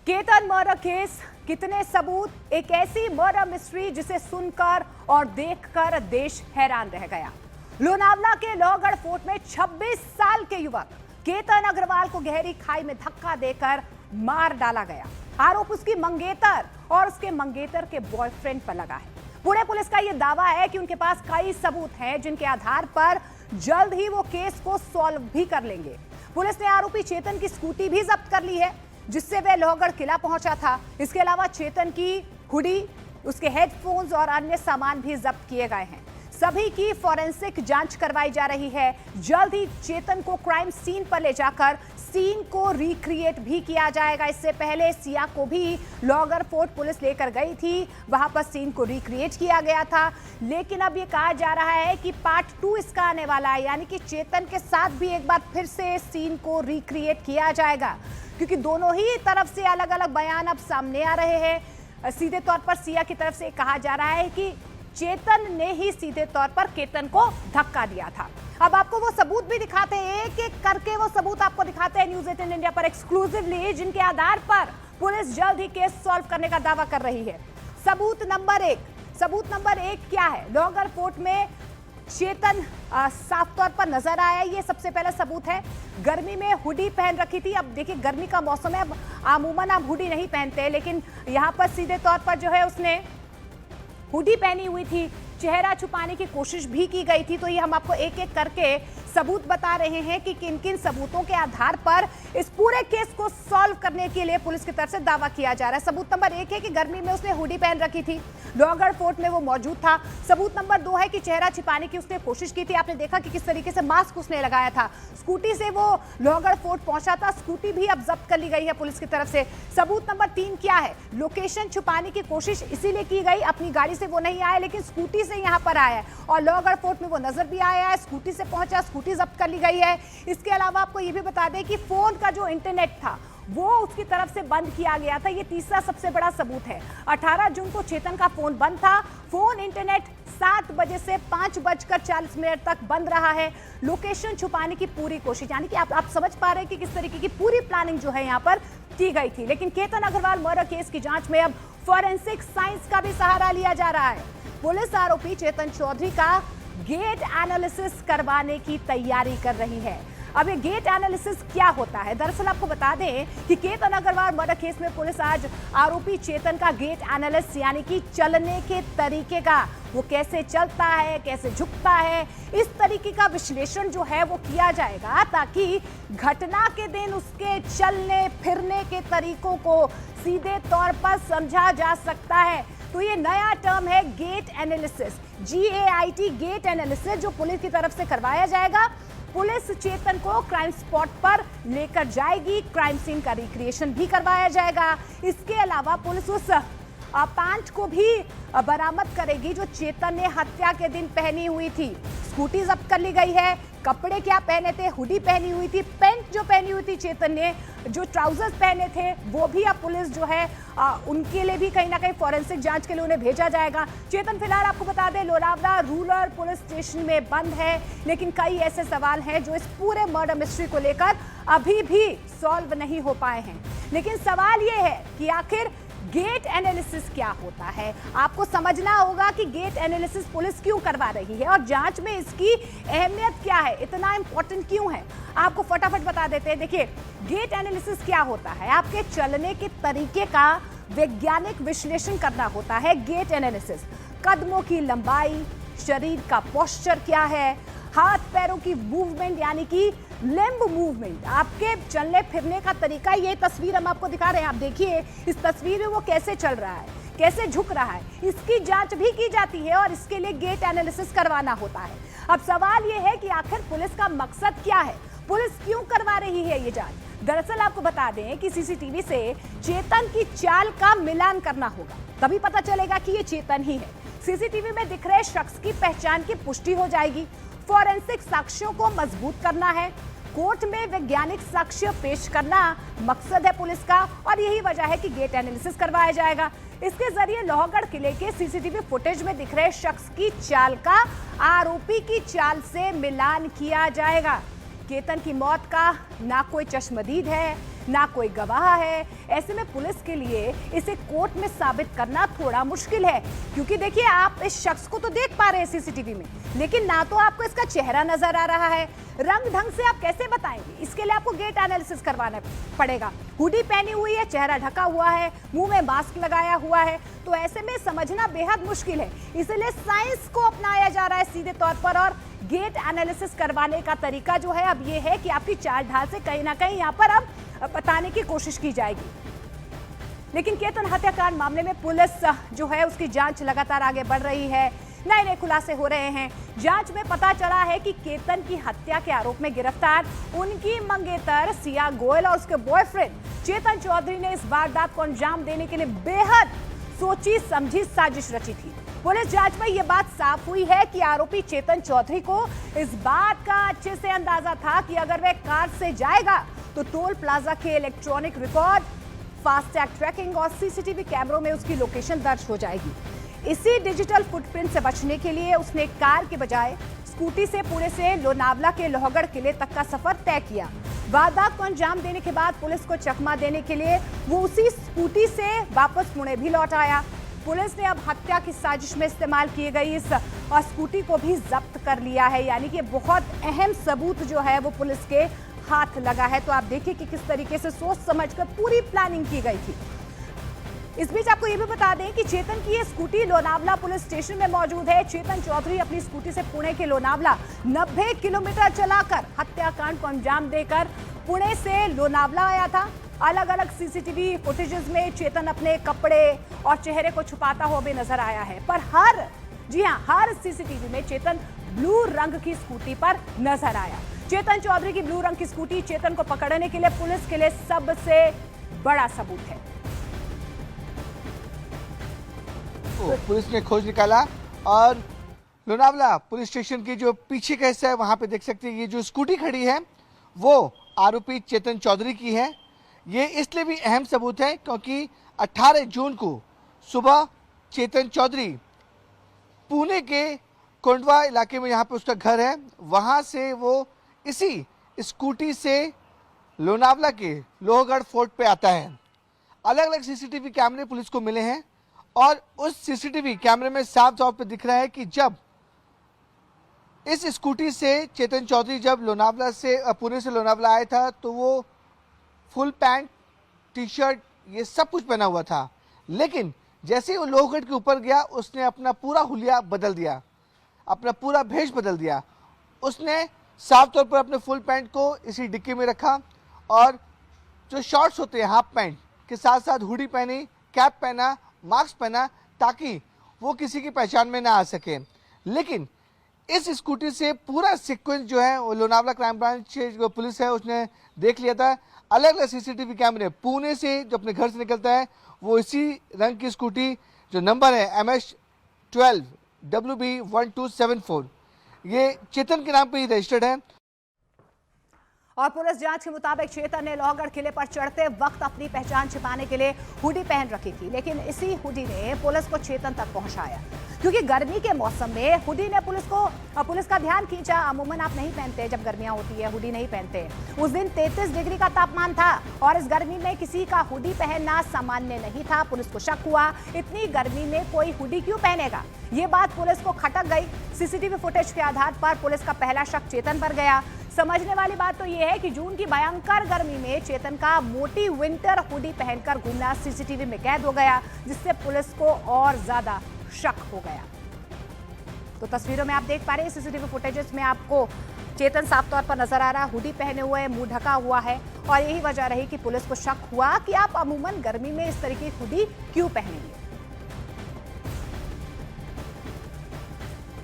Ketan murder case, कितने सबूत, एक ऐसी मर्डर मिस्ट्री जिसे सुनकर और देखकर देश हैरान रह गया। लोनावला के लोहगढ़ फोर्ट में 26 साल के युवक केतन अग्रवाल को गहरी खाई में धक्का देकर मार डाला गया। आरोप उसकी मंगेतर और उसके मंगेतर के बॉयफ्रेंड पर लगा है। पुणे पुलिस का यह दावा है कि उनके पास कई सबूत हैं जिनके आधार पर जल्द ही वो केस को सॉल्व भी कर लेंगे। पुलिस ने आरोपी चेतन की स्कूटी भी जब्त कर ली है जिससे वह लोहगढ़ किला पहुंचा था। इसके अलावा चेतन की हुडी, उसके हेडफोन्स और अन्य सामान भी जब्त किए गए हैं। सभी की फॉरेंसिक जांच करवाई जा रही है। जल्द ही चेतन को क्राइम सीन पर ले जाकर सीन को रिक्रिएट भी किया जाएगा। इससे पहले सिया को भी लोहगढ़ फोर्ट पुलिस लेकर गई थी, वहां पर सीन को रिक्रिएट किया गया था। लेकिन अब ये कहा जा रहा है कि पार्ट 2 इसका आने वाला है, यानी कि चेतन के साथ भी एक बार फिर से सीन को रिक्रिएट किया जाएगा, क्योंकि दोनों ही तरफ से अलग अलग बयान अब सामने आ रहे हैं। सीधे तौर पर सिया की तरफ से कहा जा रहा है कि चेतन ने ही सीधे तौर पर केतन को धक्का दिया था। अब आपको वो सबूत भी दिखाते हैं, एक एक करके वो सबूत आपको दिखाते हैं न्यूज़ 18 इंडिया पर एक्सक्लूसिवली, जिनके आधार पर पुलिस जल्द ही केस सॉल्व करने का दावा कर रही है। सबूत नंबर एक क्या है? लोहगढ़ फोर्ट में चेतन साफ तौर पर नजर आया, ये सबसे पहला सबूत है। गर्मी में हुडी पहन रखी थी। अब देखिए गर्मी का मौसम है, अब अमूमन आप हुडी नहीं पहनते, लेकिन यहाँ पर सीधे तौर पर जो है उसने हुडी पहनी हुई थी। चेहरा छुपाने की कोशिश भी की गई थी। तो ये हम आपको एक एक करके सबूत बता रहे हैं कि किन किन सबूतों के आधार पर इस पूरे केस को सॉल्व करने के लिए पुलिस की तरफ से दावा किया जा रहा है। सबूत नंबर 1 है कि गर्मी में उसने हुडी पहन रखी थी, लोहगढ़ फोर्ट में वो मौजूद था। सबूत नंबर 2 है कि चेहरा छिपाने की उसने कोशिश की थी। आपने देखा कि किस तरीके से मास्क उसने लगाया था। स्कूटी से वो लोहगढ़ फोर्ट पहुंचा था, स्कूटी भी अब जब्त कर ली गई है पुलिस की तरफ से। सबूत नंबर 3 क्या है? लोकेशन छुपाने की कोशिश इसीलिए की गई, अपनी गाड़ी से वो नहीं आया लेकिन स्कूटी से यहाँ पर आया और लोहगढ़ फोर्ट में वो नजर भी आया है, स्कूटी से पहुंचा, स्कूटी जब्त कर ली गई है। इसके अलावा आपको ये भी बता दें कि फोन का जो इंटरनेट था वो उसकी तरफ से बंद किया गया था। ये तीसरा सबसे बड़ा सबूत है। 18 जून को चेतन का फोन बंद था। फोन इंटरनेट 7 बजे से 5:40 तक बंद रहा है। लोकेशन छुपाने की पूरी कोशिश, यानी कि आप समझ पा रहे हैं कि किस तरीके की पूरी प्लानिंग जो है यहाँ पर की गई थी। लेकिन केतन अग्रवाल मर्डर केस की जांच में अब फॉरेंसिक साइंस का भी सहारा लिया जा रहा है। पुलिस आरोपी चेतन चौधरी का गेट एनालिसिस करवाने की तैयारी कर रही है। अब ये गेट एनालिसिस क्या होता है? दरअसल आपको बता दें कि केतन अग्रवाल मर्डर केस में पुलिस आज आरोपी चेतन का गेट एनालिसिस, यानी कि चलने के तरीके का, वो कैसे चलता है, कैसे झुकता है, इस तरीके का विश्लेषण जो है वो किया जाएगा, ताकि घटना के दिन उसके चलने फिरने के तरीकों को सीधे तौर पर समझा जा सकता है। तो ये नया टर्म है gait analysis, GAIT, gait analysis, जो पुलिस की तरफ से करवाया जाएगा। पुलिस चेतन को क्राइम स्पॉट पर लेकर जाएगी, क्राइम सीन का रिक्रिएशन भी करवाया जाएगा। इसके अलावा पुलिस उस पैंट को भी बरामद करेगी जो चेतन ने हत्या के दिन पहनी हुई थी। स्कूटी जब्त कर ली गई है। कपड़े क्या पहने थे? हुडी पहनी हुई थी। पैंट जो पहनी हुई थी चेतन ने, जो ट्राउजर्स पहने थे, वो भी अब पुलिस जो है उनके लिए भी कहीं ना कहीं फॉरेंसिक जांच के लिए उन्हें भेजा जाएगा। चेतन फिलहाल आपको बता दें लोनावला रूरल पुलिस स्टेशन में बंद है, लेकिन कई ऐसे सवाल हैं जो इस पूरे मर्डर मिस्ट्री को लेकर अभी भी सॉल्व नहीं हो पाए हैं। लेकिन सवाल ये है कि आखिर गेट एनालिसिस क्या होता है? आपको समझना होगा कि गेट एनालिसिस पुलिस क्यों करवा रही है और जांच में इसकी अहमियत क्या है, इतना इंपॉर्टेंट क्यों है। आपको फटाफट बता देते हैं। देखिए गेट एनालिसिस क्या होता है? आपके चलने के तरीके का वैज्ञानिक विश्लेषण करना होता है गेट एनालिसिस। कदमों की लंबाई, शरीर का पोस्चर क्या है, हाथ पैरों की मूवमेंट यानी कि लिम्ब मूवमेंट, आपके चलने फिरने का तरीका। ये तस्वीर हम आपको दिखा रहे हैं, आप देखिए इस तस्वीर में वो कैसे चल रहा है, कैसे झुक रहा है, इसकी जांच भी की जाती है और इसके लिए गेट एनालिसिस करवाना होता है। अब सवाल ये है कि आखिर पुलिस का मकसद क्या है, पुलिस क्यों करवा रही है ये जांच? दरअसल आपको बता दें कि सीसीटीवी से चेतन की चाल का मिलान करना होगा, तभी पता चलेगा कि ये चेतन ही है। सीसीटीवी में दिख रहे शख्स की पहचान की पुष्टि हो जाएगी। फॉरेंसिक साक्ष्यों को मजबूत करना है, कोर्ट में वैज्ञानिक साक्ष्य पेश करना मकसद है पुलिस का, और यही वजह है कि गेट एनालिसिस करवाया जाएगा। इसके जरिए लोहगढ़ किले के सीसीटीवी फुटेज में दिख रहे शख्स की चाल का आरोपी की चाल से मिलान किया जाएगा। केतन की मौत का ना कोई चश्मदीद है, ना कोई गवाह है। ऐसे में पुलिस के लिए इसे कोर्ट में साबित करना थोड़ा मुश्किल है, क्योंकि देखिए आप इस शख्स को तो देख पा रहे हैं सीसीटीवी में, लेकिन ना तो आपको इसका चेहरा नजर आ रहा है। रंग ढंग से आप कैसे बताएंगे? इसके लिए आपको गेट एनालिसिस करवाना पड़ेगा। हुडी पहनी हुई है, चेहरा ढका हुआ है, मुंह में मास्क लगाया हुआ है, तो ऐसे में समझना बेहद मुश्किल है। इसलिए साइंस को अपनाया जा रहा है सीधे तौर पर, और गेट एनालिसिस करवाने का तरीका जो है अब ये है कि आपकी चाल ढाल से कहीं ना कहीं यहाँ पर अब बताने की कोशिश की जाएगी। लेकिन केतन हत्याकांड मामले में पुलिस जो है उसकी जांच लगातार आगे बढ़ रही है। नए नए खुलासे हो रहे हैं। जांच में पता चला है कि केतन की हत्या के आरोप में गिरफ्तार उनकी मंगेतर सिया गोयल और उसके बॉयफ्रेंड चेतन चौधरी ने इस वारदात को अंजाम देने के लिए बेहद सोची समझी साजिश रची थी। पुलिस जांच में यह बात साफ हुई है कि आरोपी चेतन चौधरी को इस बात का अच्छे से अंदाजा था कि अगर वह कार से जाएगा तो टोल प्लाजा के इलेक्ट्रॉनिक रिकॉर्ड, फास्टैग ट्रैकिंग और सीसीटीवी कैमरों में उसकी लोकेशन दर्ज हो जाएगी। इसी डिजिटल फुटप्रिंट से बचने के लिए उसने कार के बजाय स्कूटी से पुणे से लोनावला के लोहगढ़ किले तक का सफर तय किया। वारदात को अंजाम देने के बाद पुलिस को चकमा देने के लिए वो उसी स्कूटी से वापस पुणे भी लौट आया। पुलिस ने अब हत्या की साजिश में इस्तेमाल की गई इस स्कूटी को भी जब्त कर लिया है, यानी कि बहुत अहम सबूत जो है वो पुलिस के हाथ लगा है। तो आप देखिए कि किस तरीके से सोच समझकर पूरी प्लानिंग की गई थी। इस बीच आपको ये भी बता दें कि चेतन की ये स्कूटी लोनावला पुलिस स्टेशन में मौजूद है। चेतन चौधरी अपनी स्कूटी से पुणे के लोनावला 90 किलोमीटर चलाकर हत्याकांड को अंजाम देकर पुणे से लोनावला आया था। अलग अलग सीसीटीवी फुटेजेस में चेतन अपने कपड़े और चेहरे को छुपाता हुआ भी नजर आया है, पर हर सीसीटीवी में चेतन ब्लू रंग की स्कूटी पर नजर आया। चेतन चौधरी की ब्लू रंग की स्कूटी चेतन को पकड़ने के लिए पुलिस के लिए सबसे बड़ा सबूत है। तो पुलिस ने खोज निकाला और लोनावला पुलिस स्टेशन की जो पीछे का हिस्सा है वहां पे देख सकते हैं ये जो स्कूटी खड़ी है वो आरोपी चेतन चौधरी की है। ये इसलिए भी अहम सबूत है क्योंकि 18 जून को सुबह चेतन चौधरी पुणे के कोंडवा इलाके में यहाँ पे उसका घर है, वहाँ से वो इसी स्कूटी से लोनावला के लोहगढ़ फोर्ट पे आता है। अलग अलग सीसीटीवी कैमरे पुलिस को मिले हैं और उस सीसीटीवी कैमरे में साफ तौर पे दिख रहा है कि जब इस स्कूटी से चेतन चौधरी जब लोनावला से पुणे से लोनावला आया था तो वो फुल पैंट, टी शर्ट ये सब कुछ पहना हुआ था, लेकिन जैसे ही वो लोहगढ़ के ऊपर गया उसने अपना पूरा हुलिया बदल दिया, अपना पूरा भेष बदल दिया। उसने साफ तौर पर अपने फुल पैंट को इसी डिक्की में रखा और जो शॉर्ट्स होते हैं हाफ पैंट के साथ साथ हुडी पहनी, कैप पहना, मास्क पहना, ताकि वो किसी की पहचान में ना आ सके। लेकिन इस स्कूटी से पूरा सीक्वेंस जो है वो लोनावला क्राइम ब्रांच जो पुलिस है उसने देख लिया था। अलग अलग सीसीटीवी कैमरे पुणे से जो अपने घर से निकलता है वो इसी रंग की स्कूटी जो नंबर है MS12 WB1274 ये चेतन के नाम पे ही रजिस्टर्ड है। और पुलिस जांच के मुताबिक चेतन ने लोहगढ़ किले पर चढ़ते वक्त अपनी पहचान छिपाने के लिए हुडी पहन रखी थी, लेकिन इसी हुडी ने पुलिस को चेतन तक पहुंचाया, क्योंकि गर्मी के मौसम में हुडी ने पुलिस का ध्यान खींचा। अमूमन आप नहीं पहनते जब गर्मियां होती है, हुडी नहीं पहनते। उस दिन 33 डिग्री का तापमान था और इस गर्मी में किसी का हुडी पहनना सामान्य नहीं था। पुलिस को शक हुआ इतनी गर्मी में कोई हुडी क्यों पहनेगा। ये बात पुलिस को खटक गई। सीसीटीवी फुटेज के आधार पर पुलिस का पहला शक चेतन पर गया। समझने वाली बात तो यह है कि जून की भयंकर गर्मी में चेतन का मोटी विंटर हुडी पहनकर घूमना सीसीटीवी में कैद हो गया, जिससे पुलिस को और ज्यादा शक हो गया। तो तस्वीरों में आप देख पा रहे हैं सीसीटीवी फुटेजेस में आपको चेतन साफ तौर पर नजर आ रहा है, हुडी पहने हुए, मुंह ढका हुआ है, और यही वजह रही कि पुलिस को शक हुआ कि आप अमूमन गर्मी में इस तरीके की हुडी क्यों पहनेंगे।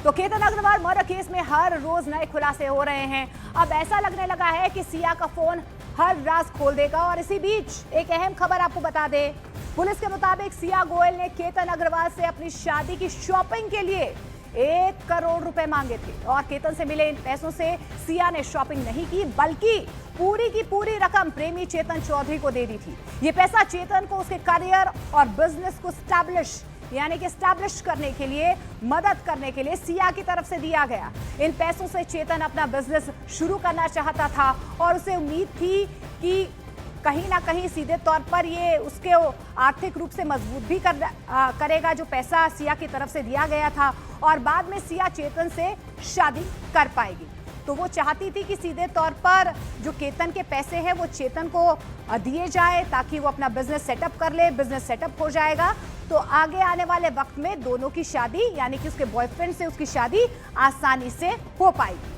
तो केतन अग्रवाल मर्डर केस में हर रोज नए खुलासे हो रहे हैं। अब ऐसा लगने लगा है कि सिया का फोन हर राज खोल देगा। और इसी बीच एक अहम खबर आपको बता दें, पुलिस के मुताबिक सिया गोयल ने केतन अग्रवाल से अपनी शादी की शॉपिंग के लिए 1 करोड़ रुपए मांगे थे, और केतन से मिले इन पैसों से सिया ने शॉपिंग नहीं की, बल्कि पूरी की पूरी रकम प्रेमी चेतन चौधरी को दे दी थी। ये पैसा चेतन को उसके करियर और बिजनेस को स्टैब्लिश यानी कि एस्टैब्लिश करने के लिए, मदद करने के लिए सिया की तरफ से दिया गया। इन पैसों से चेतन अपना बिजनेस शुरू करना चाहता था और उसे उम्मीद थी कि कहीं ना कहीं सीधे तौर पर ये उसके आर्थिक रूप से मजबूत भी करेगा जो पैसा सिया की तरफ से दिया गया था, और बाद में सिया चेतन से शादी कर पाएगी। तो वो चाहती थी कि सीधे तौर पर जो केतन के पैसे हैं वो चेतन को दिए जाए ताकि वो अपना बिजनेस सेटअप कर ले। बिजनेस सेटअप हो जाएगा तो आगे आने वाले वक्त में दोनों की शादी, यानी कि उसके बॉयफ्रेंड से उसकी शादी आसानी से हो पाएगी।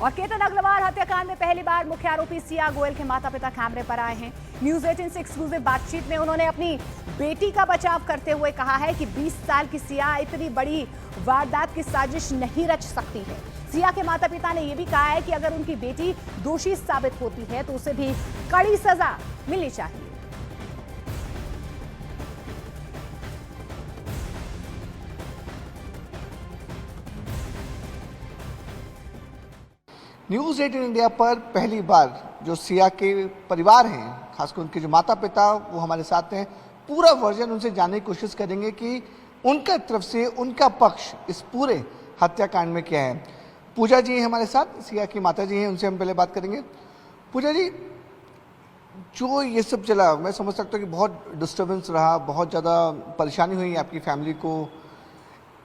और केतन अग्रवाल हत्याकांड में पहली बार मुख्य आरोपी सिया गोयल के माता पिता कैमरे पर आए हैं। न्यूज 18 से एक्सक्लूसिव बातचीत में उन्होंने अपनी बेटी का बचाव करते हुए कहा है कि 20 साल की सिया इतनी बड़ी वारदात की साजिश नहीं रच सकती है। सिया के माता पिता ने यह भी कहा है कि अगर उनकी बेटी दोषी साबित होती है तो उसे भी कड़ी सजा मिलनी चाहिए। न्यूज 18 इंडिया पर पहली बार जो सिया के परिवार हैं, खासकर उनके जो माता पिता, वो हमारे साथ हैं। पूरा वर्जन उनसे जानने की कोशिश करेंगे कि उनका तरफ से उनका पक्ष इस पूरे हत्याकांड में क्या है। पूजा जी हैं हमारे साथ, सिया की माता जी हैं, उनसे हम पहले बात करेंगे। पूजा जी, जो ये सब चला, मैं समझ सकता हूँ कि बहुत डिस्टर्बेंस रहा, बहुत ज़्यादा परेशानी हुई आपकी फैमिली को।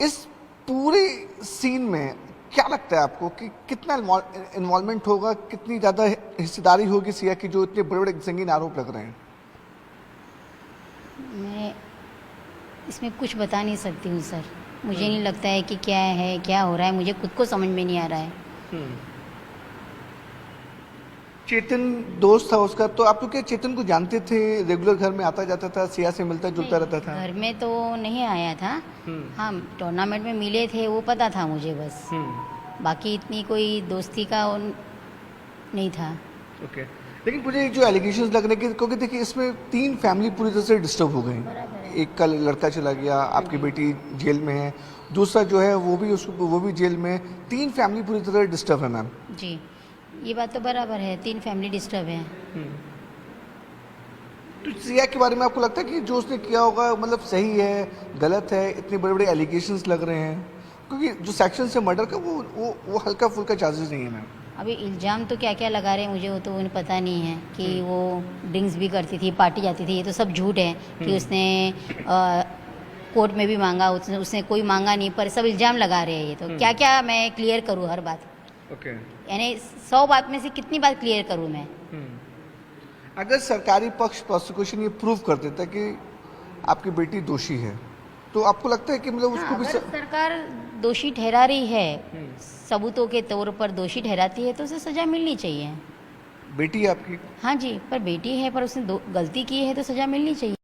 इस पूरे सीन में क्या लगता है आपको कि कितना इन्वॉल्वमेंट होगा, कितनी ज़्यादा हिस्सेदारी होगी सिया की, जो इतने बड़े बड़े संगीन आरोप लग रहे हैं? मैं इसमें कुछ बता नहीं सकती हूँ सर। मुझे नहीं लगता है कि क्या है, क्या हो रहा है, मुझे खुद को समझ में नहीं आ रहा है। चेतन दोस्त था उसका, तो आप लोग क्या चेतन को जानते थे? रेगुलर घर में आता जाता था, सिया से मिलता जुलता रहता था? घर में तो नहीं आया था। हाँ, टूर्नामेंट में मिले थे वो पता था मुझे बस। बाकी इतनी कोई दोस्ती का नहीं था। ओके। लेकिन मुझे जो एलिगेशंस लग रहे हैं, क्योंकि देखिए इसमें 3 फैमिली पूरी तरह से डिस्टर्ब हो गई। एक का लड़का चला गया, आपकी बेटी जेल में है, दूसरा जो है वो भी जेल में। 3 फैमिली पूरी तरह डिस्टर्ब है मैम। जी, ये बात तो बराबर है, 3 फैमिली डिस्टर्ब है। तो सिया के बारे में आपको लगता है कि जो उसने किया होगा मतलब सही है, गलत है? इतने बड़े बड़े एलिगेशंस लग रहे हैं, क्योंकि जो सेक्शन से मर्डर का वो हल्का फुल्का चार्जेस नहीं है मैम। अभी इल्ज़ाम तो क्या क्या लगा रहे हैं मुझे वो तो उन्हें पता नहीं है कि वो ड्रिंक्स भी करती थी, पार्टी जाती थी। ये तो सब झूठ है कि उसने कोर्ट में भी मांगा, उसने कोई मांगा नहीं, पर सब इल्ज़ाम लगा रहे हैं। ये तो क्या क्या मैं क्लियर करूँ हर बात? ओके। यानी 100 बात में से कितनी बात क्लियर करूँ मैं? अगर सरकारी पक्ष प्रोसिक्यूशन ये प्रूव कर देता है कि आपकी बेटी दोषी है, तो आपको लगता है कि मतलब उसको हाँ, भी अगर सरकार दोषी ठहरा रही है, सबूतों के तौर पर दोषी ठहराती है, तो उसे सजा मिलनी चाहिए। बेटी है आपकी? हाँ जी, पर बेटी है, पर उसने गलती की है तो सजा मिलनी चाहिए।